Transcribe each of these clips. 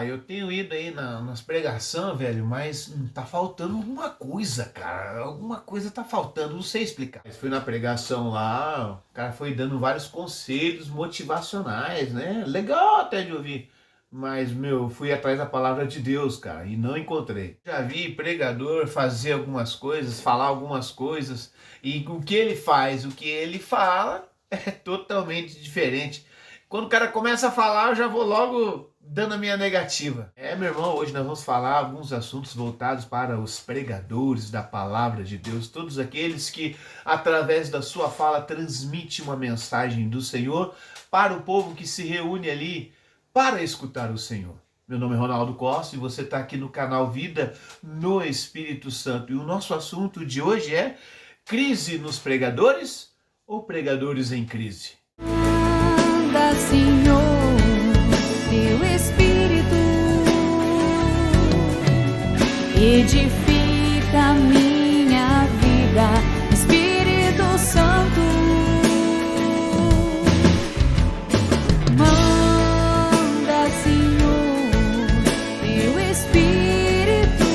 Eu tenho ido aí nas pregações, velho, mas tá faltando alguma coisa, cara. Alguma coisa tá faltando, não sei explicar. Mas fui na pregação lá, o cara foi dando vários conselhos motivacionais, né? Legal até de ouvir. Mas, meu, fui atrás da palavra de Deus, cara, e não encontrei. Já vi pregador fazer algumas coisas, falar algumas coisas, e o que ele faz, o que ele fala é totalmente diferente. Quando o cara começa a falar, eu já vou logo dando a minha negativa. Meu irmão, hoje nós vamos falar alguns assuntos voltados para os pregadores da palavra de Deus, todos aqueles que, através da sua fala, transmitem uma mensagem do Senhor para o povo que se reúne ali para escutar o Senhor. Meu nome é Ronaldo Costa e você está aqui no canal Vida no Espírito Santo. E o nosso assunto de hoje é crise nos pregadores ou pregadores em crise? Manda, Senhor, teu Espírito edifica a minha vida, Espírito Santo. Manda, Senhor, teu Espírito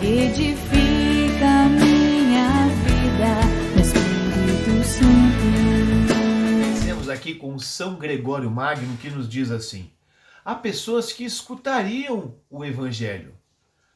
edifica a minha vida, Espírito Santo. Aqui com São Gregório Magno, que nos diz assim: há pessoas que escutariam o evangelho,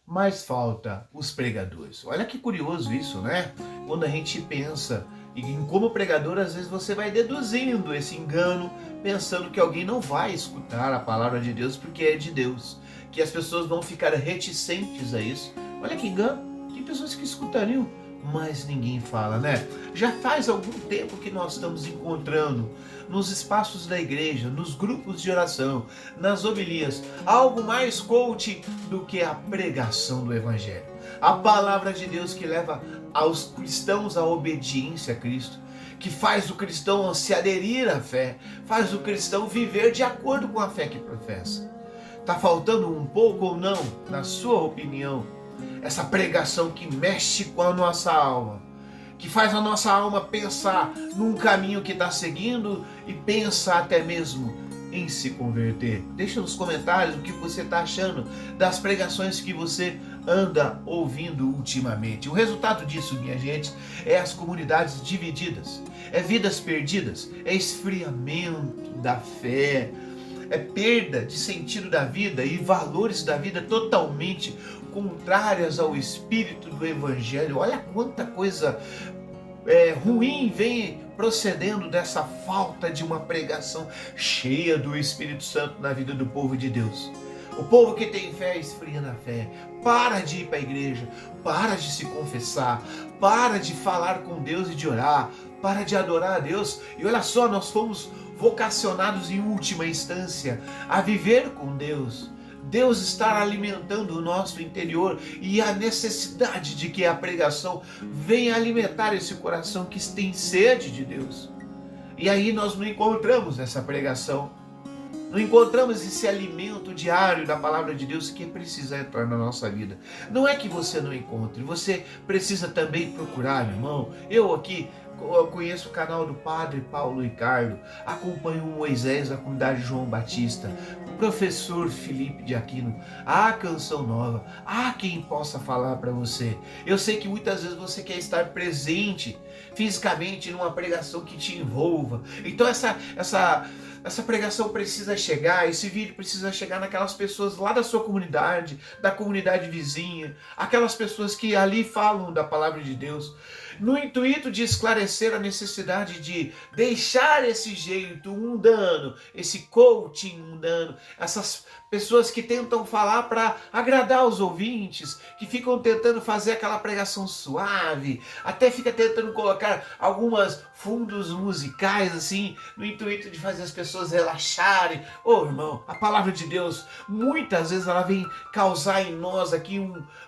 mas falta os pregadores. Olha que curioso isso, né? Quando a gente pensa em como pregador, às vezes você vai deduzindo esse engano, pensando que alguém não vai escutar a palavra de Deus porque é de Deus, que as pessoas vão ficar reticentes a isso. Olha que engano, tem pessoas que escutariam, mas ninguém fala, né? Já faz algum tempo que nós estamos encontrando nos espaços da igreja, nos grupos de oração, nas homilias, algo mais coaching do que a pregação do evangelho. A palavra de Deus que leva aos cristãos à obediência a Cristo, que faz o cristão se aderir à fé, faz o cristão viver de acordo com a fé que professa. Tá faltando um pouco ou não, na sua opinião, essa pregação que mexe com a nossa alma, que faz a nossa alma pensar num caminho que está seguindo e pensa até mesmo em se converter? Deixa nos comentários o que você está achando das pregações que você anda ouvindo ultimamente. O resultado disso, minha gente, é as comunidades divididas, é vidas perdidas, é esfriamento da fé, é perda de sentido da vida e valores da vida totalmente contrárias ao espírito do evangelho. Olha quanta coisa ruim vem procedendo dessa falta de uma pregação cheia do Espírito Santo na vida do povo de Deus. O povo que tem fé esfria na fé, para de ir para a igreja, para de se confessar, para de falar com Deus e de orar, para de adorar a Deus. E olha só, nós fomos vocacionados em última instância a viver com Deus. Deus está alimentando o nosso interior e a necessidade de que a pregação venha alimentar esse coração que tem sede de Deus. E aí nós não encontramos essa pregação, não encontramos esse alimento diário da palavra de Deus que precisa entrar na nossa vida. Não é que você não encontre, você precisa também procurar, meu irmão. Eu aqui conheço o canal do Padre Paulo Ricardo, acompanho o Moisés da comunidade João Batista, o professor Felipe de Aquino, a Canção Nova, há quem possa falar para você. Eu sei que muitas vezes você quer estar presente fisicamente numa pregação que te envolva. Então essa pregação precisa chegar, esse vídeo precisa chegar naquelas pessoas lá da sua comunidade, da comunidade vizinha, aquelas pessoas que ali falam da palavra de Deus, no intuito de esclarecer a necessidade de deixar esse jeito mundano, esse coaching mundano, essas pessoas que tentam falar para agradar os ouvintes, que ficam tentando fazer aquela pregação suave, até fica tentando colocar algumas fundos musicais assim, no intuito de fazer as pessoas relaxarem. Irmão, a palavra de Deus, muitas vezes ela vem causar em nós aqui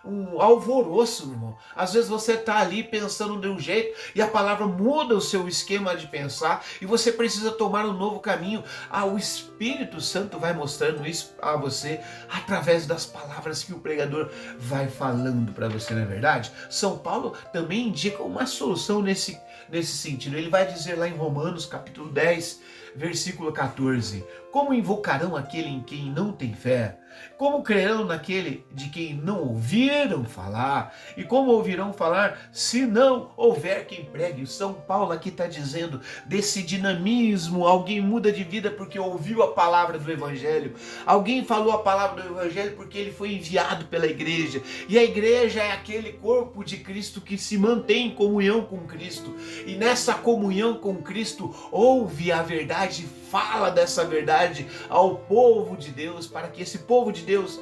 um alvoroço, irmão. Às vezes você está ali pensando de um jeito e a palavra muda o seu esquema de pensar e você precisa tomar um novo caminho. O Espírito Santo vai mostrando isso a você através das palavras que o pregador vai falando para você, não é verdade? São Paulo também indica uma solução nesse sentido. Ele vai dizer lá em Romanos capítulo 10, Versículo 14. Como invocarão aquele em quem não tem fé? Como crerão naquele de quem não ouviram falar? E como ouvirão falar se não houver quem pregue? O São Paulo aqui está dizendo desse dinamismo. Alguém muda de vida porque ouviu a palavra do Evangelho. Alguém falou a palavra do Evangelho porque ele foi enviado pela igreja. E a igreja é aquele corpo de Cristo que se mantém em comunhão com Cristo. E nessa comunhão com Cristo ouve a verdade, fala dessa verdade ao povo de Deus, para que esse povo de Deus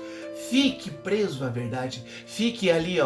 fique preso à verdade, fique ali,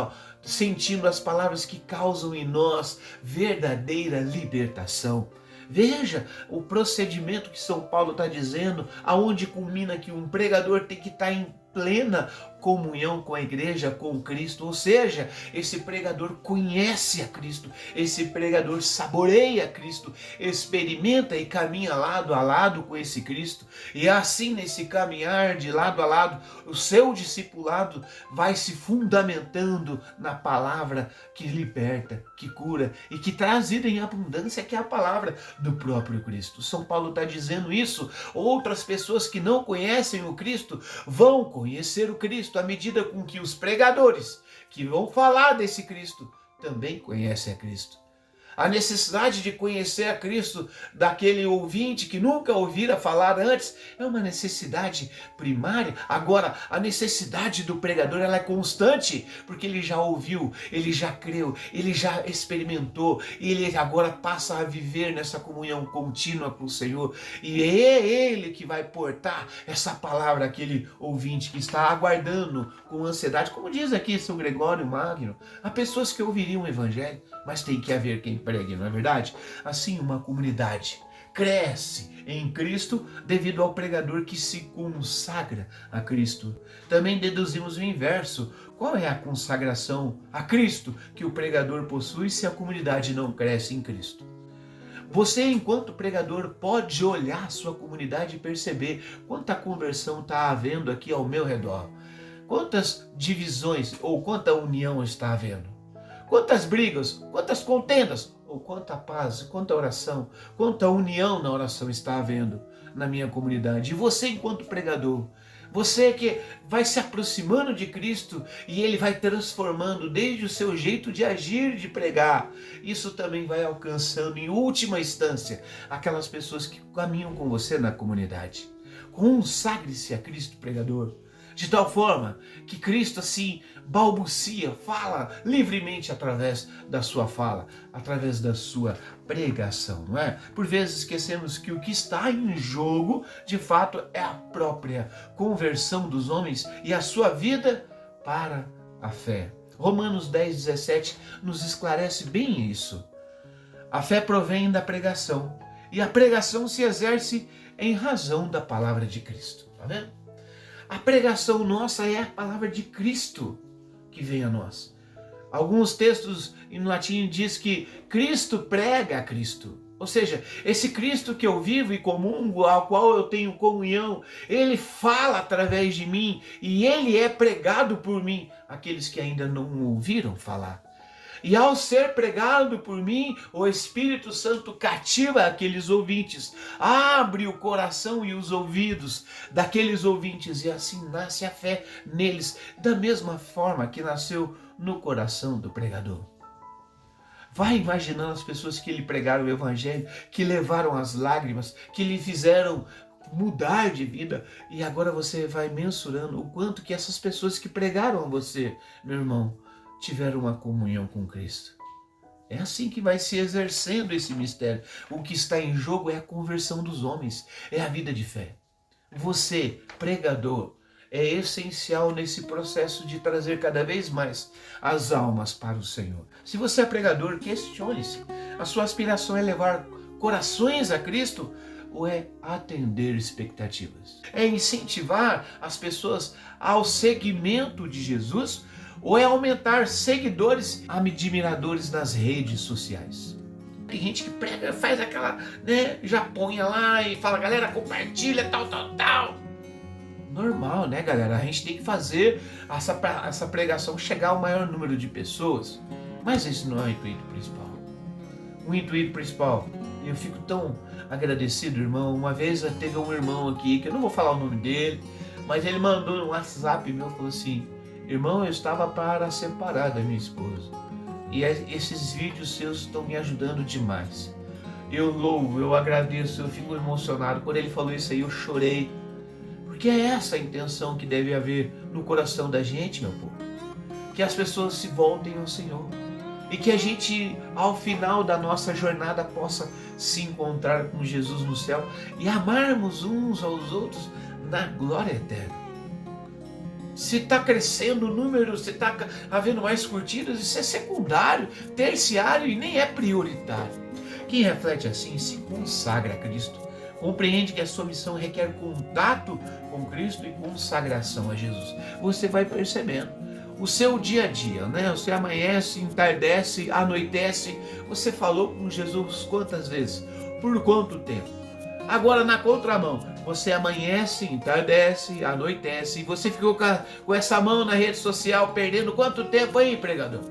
sentindo as palavras que causam em nós verdadeira libertação. Veja o procedimento que São Paulo está dizendo, aonde culmina que um pregador tem que estar em plena comunhão com a igreja, com Cristo, ou seja, esse pregador conhece a Cristo, esse pregador saboreia Cristo, experimenta e caminha lado a lado com esse Cristo, e assim nesse caminhar de lado a lado, o seu discipulado vai se fundamentando na palavra que liberta, que cura e que traz vida em abundância, que é a palavra do próprio Cristo. São Paulo está dizendo isso. Outras pessoas que não conhecem o Cristo vão conhecer o Cristo à medida com que os pregadores que vão falar desse Cristo também conhecem a Cristo. A necessidade de conhecer a Cristo daquele ouvinte que nunca ouvira falar antes é uma necessidade primária. Agora, a necessidade do pregador ela é constante, porque ele já ouviu, ele já creu, ele já experimentou, e ele agora passa a viver nessa comunhão contínua com o Senhor. E é ele que vai portar essa palavra àquele ouvinte que está aguardando com ansiedade. Como diz aqui São Gregório Magno, há pessoas que ouviriam o Evangelho, mas tem que haver quem pregue, não é verdade? Assim, uma comunidade cresce em Cristo devido ao pregador que se consagra a Cristo. Também deduzimos o inverso. Qual é a consagração a Cristo que o pregador possui se a comunidade não cresce em Cristo? Você, enquanto pregador, pode olhar a sua comunidade e perceber quanta conversão está havendo aqui ao meu redor. Quantas divisões ou quanta união está havendo. Quantas brigas, quantas contendas, ou quanta paz, quanta oração, quanta união na oração está havendo na minha comunidade. E você, enquanto pregador, você que vai se aproximando de Cristo e Ele vai transformando desde o seu jeito de agir, de pregar, isso também vai alcançando em última instância aquelas pessoas que caminham com você na comunidade. Consagre-se a Cristo, pregador, de tal forma que Cristo assim balbucia, fala livremente através da sua fala, através da sua pregação, não é? Por vezes esquecemos que o que está em jogo, de fato, é a própria conversão dos homens e a sua vida para a fé. Romanos 10:17 nos esclarece bem isso. A fé provém da pregação e a pregação se exerce em razão da palavra de Cristo, tá vendo? A pregação nossa é a palavra de Cristo que vem a nós. Alguns textos em latim diz que Cristo prega a Cristo. Ou seja, esse Cristo que eu vivo e comungo, ao qual eu tenho comunhão, ele fala através de mim e ele é pregado por mim, aqueles que ainda não ouviram falar. E ao ser pregado por mim, o Espírito Santo cativa aqueles ouvintes, abre o coração e os ouvidos daqueles ouvintes, e assim nasce a fé neles, da mesma forma que nasceu no coração do pregador. Vai imaginando as pessoas que lhe pregaram o Evangelho, que levaram as lágrimas, que lhe fizeram mudar de vida, e agora você vai mensurando o quanto que essas pessoas que pregaram a você, meu irmão, tiveram uma comunhão com Cristo. É assim que vai se exercendo esse mistério. O que está em jogo é a conversão dos homens, é a vida de fé. Você, pregador, é essencial nesse processo de trazer cada vez mais as almas para o Senhor. Se você é pregador, questione-se. A sua aspiração é levar corações a Cristo ou é atender expectativas? É incentivar as pessoas ao seguimento de Jesus ou é aumentar seguidores admiradores nas redes sociais? Tem gente que prega, faz aquela, já põe lá e fala, galera, compartilha, tal. Normal, né, galera? A gente tem que fazer essa pregação chegar ao maior número de pessoas. Mas esse não é o intuito principal. O intuito principal Eu fico tão agradecido, irmão. Uma vez teve um irmão aqui, que eu não vou falar o nome dele, mas ele mandou no WhatsApp meu, falou assim: irmão, eu estava para separar da minha esposa. E esses vídeos seus estão me ajudando demais. Eu louvo, eu agradeço, eu fico emocionado. Quando ele falou isso aí, eu chorei. Porque é essa a intenção que deve haver no coração da gente, meu povo. Que as pessoas se voltem ao Senhor. E que a gente, ao final da nossa jornada, possa se encontrar com Jesus no céu e amarmos uns aos outros na glória eterna. Se está crescendo o número, se está havendo mais curtidas, isso é secundário, terciário e nem é prioritário. Quem reflete assim se consagra a Cristo. Compreende que a sua missão requer contato com Cristo e consagração a Jesus. Você vai percebendo o seu dia a dia, né? Você amanhece, entardece, anoitece. Você falou com Jesus quantas vezes? Por quanto tempo? Agora na contramão, você amanhece, entardece, anoitece, e você ficou com essa mão na rede social perdendo quanto tempo aí, pregador?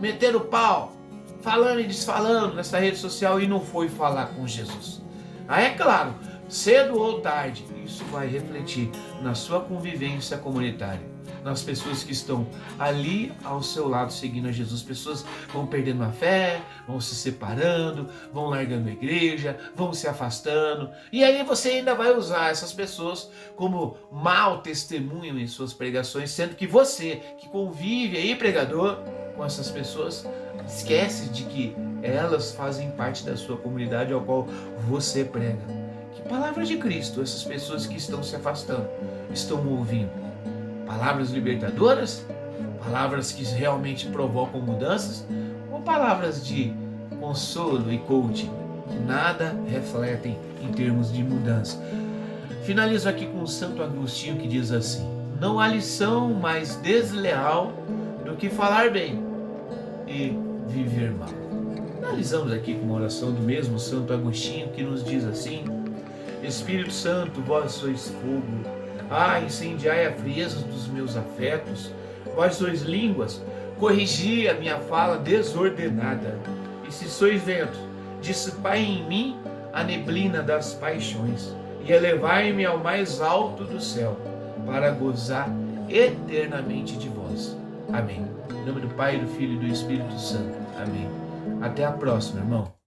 Metendo o pau, falando e desfalando nessa rede social e não foi falar com Jesus. É claro, cedo ou tarde, isso vai refletir na sua convivência comunitária, nas pessoas que estão ali ao seu lado seguindo a Jesus. Pessoas vão perdendo a fé, vão se separando, vão largando a igreja, vão se afastando, e aí você ainda vai usar essas pessoas como mau testemunho em suas pregações, sendo que você que convive aí, pregador, com essas pessoas, esquece de que elas fazem parte da sua comunidade ao qual você prega. Que palavra de Cristo essas pessoas que estão se afastando estão ouvindo? Palavras libertadoras? Palavras que realmente provocam mudanças? Ou palavras de consolo e coaching que nada refletem em termos de mudança? Finalizo aqui com Santo Agostinho, que diz assim: não há lição mais desleal do que falar bem e viver mal. Finalizamos aqui com uma oração do mesmo Santo Agostinho, que nos diz assim: Espírito Santo, vós sois fogo, incendiai a frieza dos meus afetos. Vós sois línguas, corrigi a minha fala desordenada. E se sois vento, dissipai em mim a neblina das paixões, e elevai-me ao mais alto do céu, para gozar eternamente de vós. Amém. Em nome do Pai, do Filho e do Espírito Santo. Amém. Até a próxima, irmão.